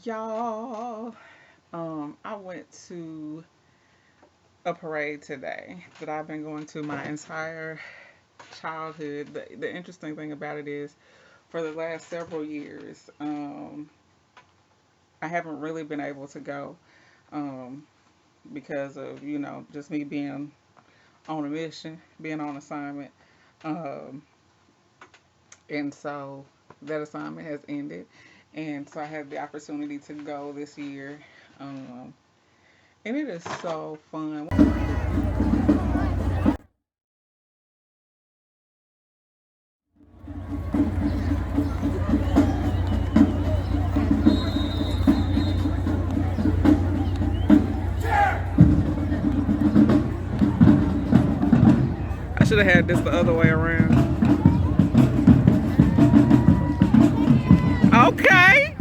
Y'all, I went to a parade today that I've been going to my entire childhood. The interesting thing about it is, for the last several years, I haven't really been able to go um, because of, just me being on a mission, being on assignment. Um, and so that assignment has ended. And so I had the opportunity to go this year. Um, and it is so fun. I should have had this the other way around. Okay.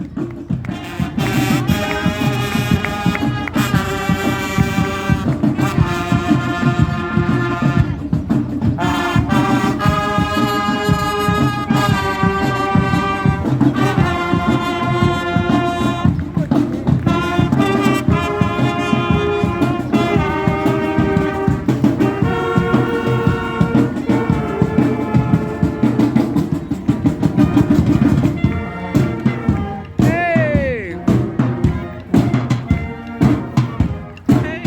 Hey. Hey.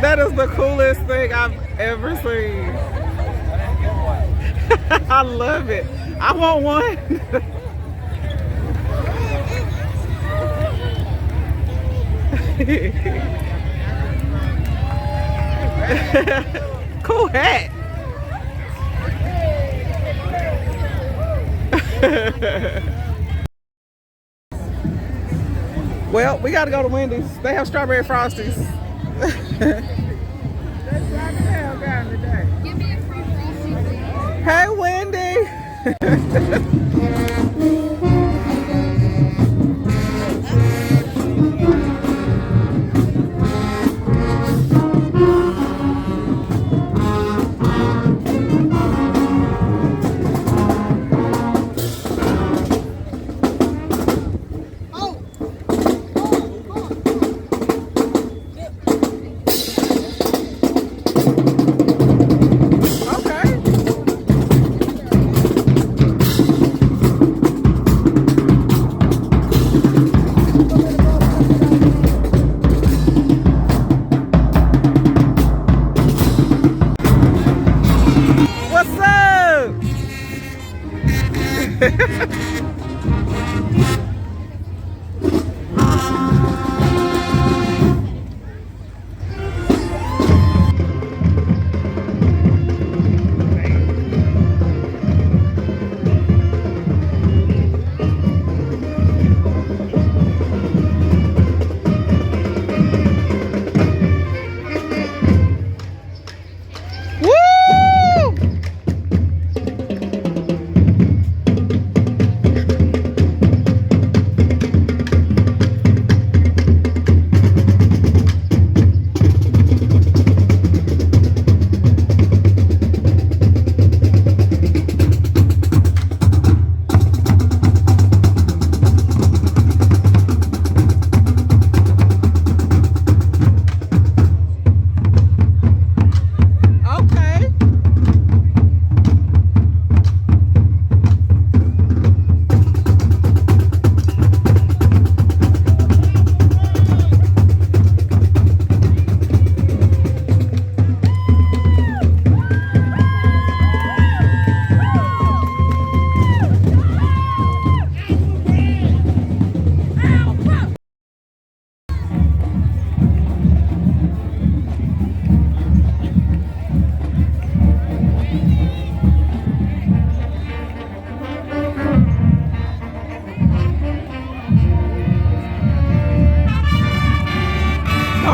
That is the coolest thing I've ever seen. I love it. I want one. Cool hat. Well, we gotta go to Wendy's. They have strawberry frosties. Hey, Wendy. Okay.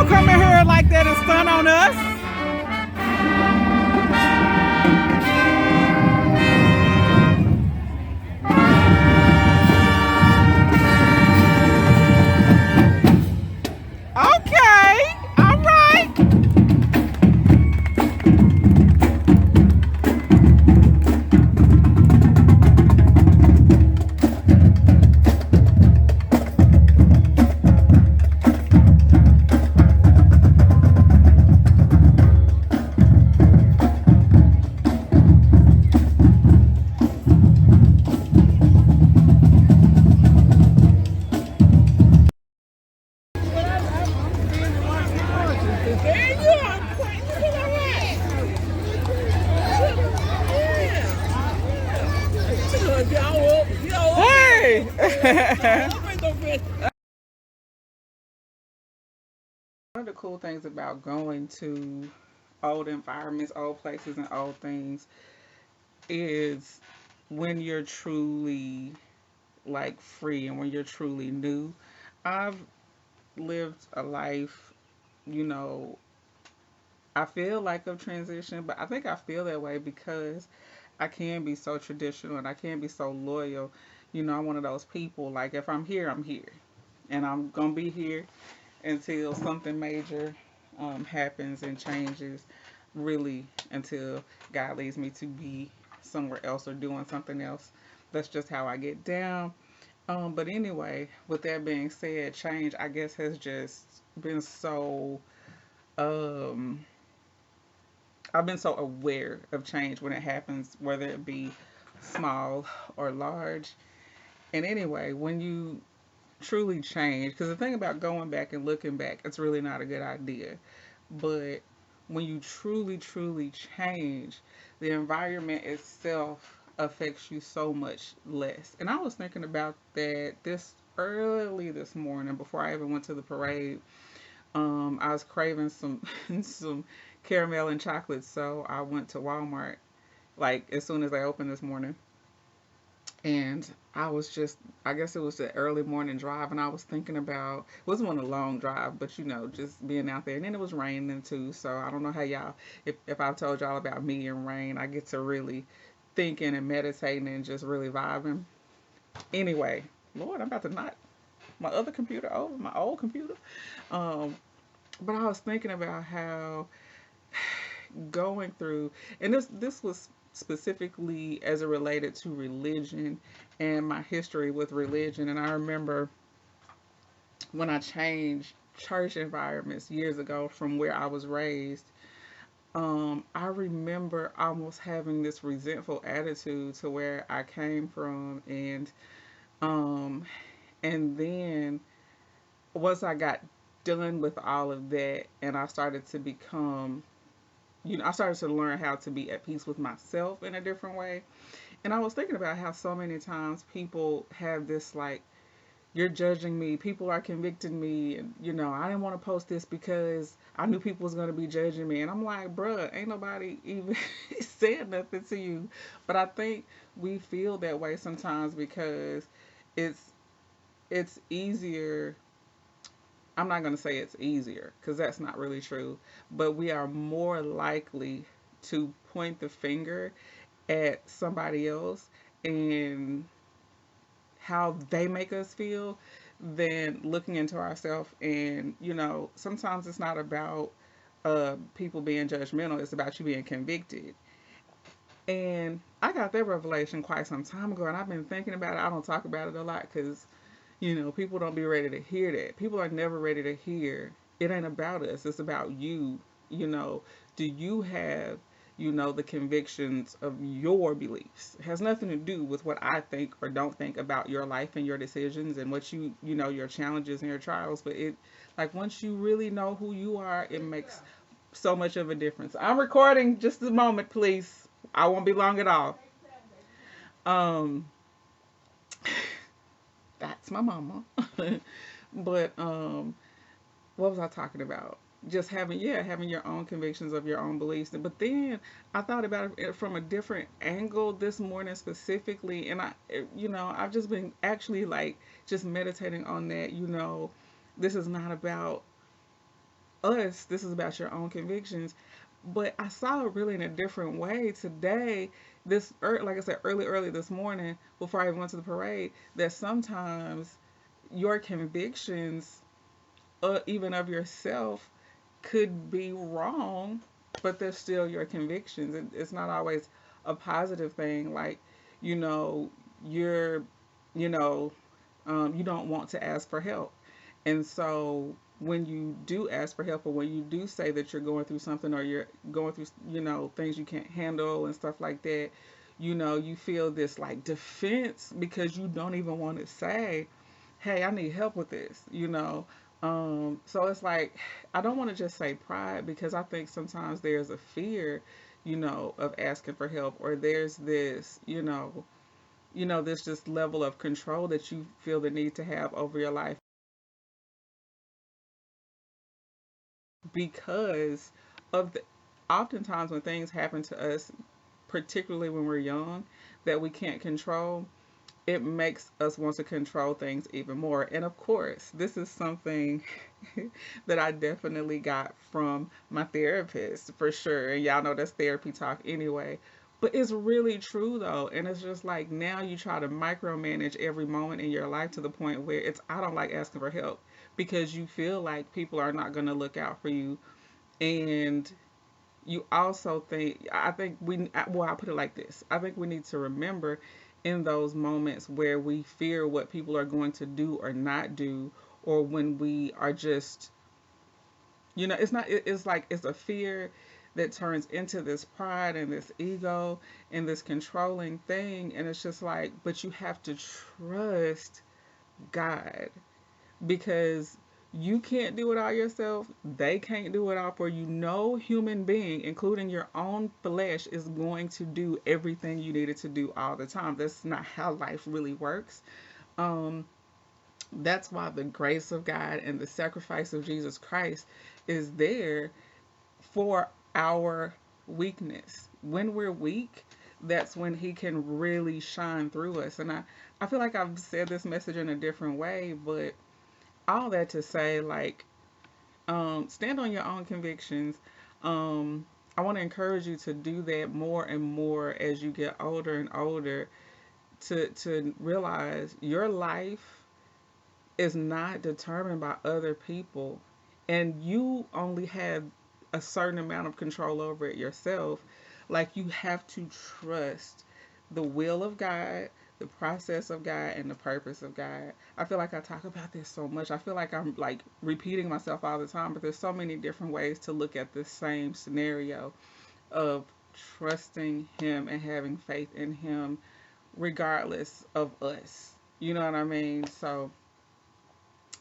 Don't come in here like that and stun on us. Okay, all right. Hey! One of the cool things about going to old environments, old places, and old things is when you're truly like free and when you're truly new. I've lived a life, you know, I feel like a transition, but I think I feel that way because I can be so traditional and I can be so loyal. I'm one of those people, like if I'm here, I'm here. And I'm going to be here until something major happens and changes, really, until God leads me to be somewhere else or doing something else. That's just how I get down. But anyway, with that being said, change, I guess, has just been so. Um, I've been so aware of change when it happens, whether it be small or large. And anyway, when you truly change, because the thing about going back and looking back, it's really not a good idea. But when you truly, truly change, the environment itself affects you so much less. And I was thinking about that this early this morning before I even went to the parade. I was craving some some caramel and chocolate, so I went to Walmart like as soon as I opened this morning. And I was just, I guess it was the early morning drive, and I was thinking about, it wasn't one a long drive, but just being out there. And then it was raining too, so I don't know how y'all, if I told y'all about me and rain, I get to really thinking and meditating and just really vibing. Anyway, Lord, I'm about to knock my other computer over, my old computer. Um, but I was thinking about how going through, and this was specifically as it related to religion and my history with religion. And I remember when I changed church environments years ago from where I was raised. I remember almost having this resentful attitude to where I came from, um, and then once I got done with all of that, and I started to become, I started to learn how to be at peace with myself in a different way. And I was thinking about how so many times people have this like, you're judging me, people are convicting me, and I didn't want to post this because I knew people was gonna be judging me. And I'm like, bruh, ain't nobody even said nothing to you. But I think we feel that way sometimes because it's it's easier. I'm not going to say it's easier because that's not really true, but we are more likely to point the finger at somebody else and how they make us feel than looking into ourselves. And sometimes it's not about people being judgmental, it's about you being convicted. And I got that revelation quite some time ago, and I've been thinking about it. I don't talk about it a lot because people don't be ready to hear that. People are never ready to hear. It ain't about us. It's about you. You know, do you have, the convictions of your beliefs? It has nothing to do with what I think or don't think about your life and your decisions and what your challenges and your trials. But like, once you really know who you are, it makes so much of a difference. I'm recording. Just a moment, please. I won't be long at all. Um, that's my mama. But what was I talking about? Just having, yeah, having your own convictions of your own beliefs. But then I thought about it from a different angle this morning specifically, and I've just been actually like just meditating on that. This is not about us, this is about your own convictions. But I saw it really in a different way today. Like I said, early this morning, before I even went to the parade, that sometimes your convictions, even of yourself, could be wrong, but they're still your convictions. It's not always a positive thing. Like, you know, you're, you know, you don't want to ask for help. And so when you do ask for help, or when you do say that you're going through something, or you're going through, things you can't handle and stuff like that, you feel this like defense because you don't even want to say, hey, I need help with this. So it's like, I don't want to just say pride, because I think sometimes there's a fear, of asking for help, or there's this, this just level of control that you feel the need to have over your life, because of the oftentimes when things happen to us, particularly when we're young, that we can't control, it makes us want to control things even more. And of course, this is something that I definitely got from my therapist, for sure. And y'all know that's therapy talk anyway. But it's really true though. And it's just like, now you try to micromanage every moment in your life to the point where I don't like asking for help, because you feel like people are not going to look out for you. And you also I think well, I put it like this: I think we need to remember, in those moments where we fear what people are going to do or not do, or when we are just, it's not, it's like, it's a fear that turns into this pride and this ego and this controlling thing. And it's just like, but you have to trust God, because you can't do it all yourself. They can't do it all for you. No human being, including your own flesh, is going to do everything you needed to do all the time. That's not how life really works. Um, that's why the grace of God and the sacrifice of Jesus Christ is there for our weakness. When we're weak, that's when he can really shine through us. And I feel like I've said this message in a different way, but all that to say, like, stand on your own convictions. I want to encourage you to do that more and more as you get older and older, to realize your life is not determined by other people, and you only have a certain amount of control over it yourself. Like, you have to trust the will of God, the process of God, and the purpose of God. I feel like I talk about this so much. I feel like I'm like repeating myself all the time, but there's so many different ways to look at this same scenario of trusting him and having faith in him regardless of us. You know what I mean? So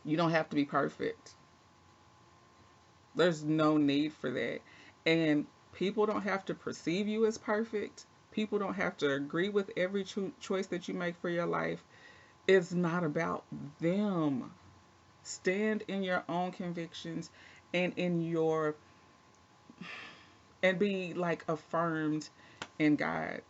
you don't have to be perfect. There's no need for that. And people don't have to perceive you as perfect. People don't have to agree with every choice that you make for your life. It's not about them. Stand in your own convictions, and and be like affirmed in God.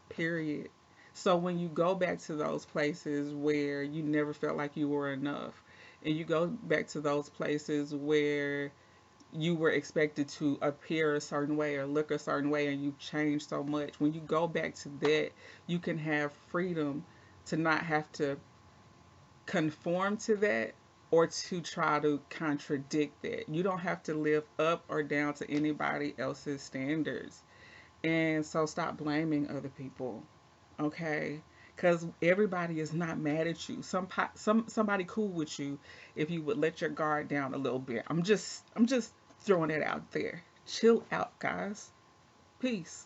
Period. So when you go back to those places where you never felt like you were enough, and you go back to those places where you were expected to appear a certain way or look a certain way, and you've changed so much, when you go back to that, you can have freedom to not have to conform to that, or to try to contradict that. You don't have to live up or down to anybody else's standards. And so stop blaming other people, okay? Because everybody is not mad at you. Somebody cool with you if you would let your guard down a little bit. I'm just throwing it out there. Chill out, guys. Peace.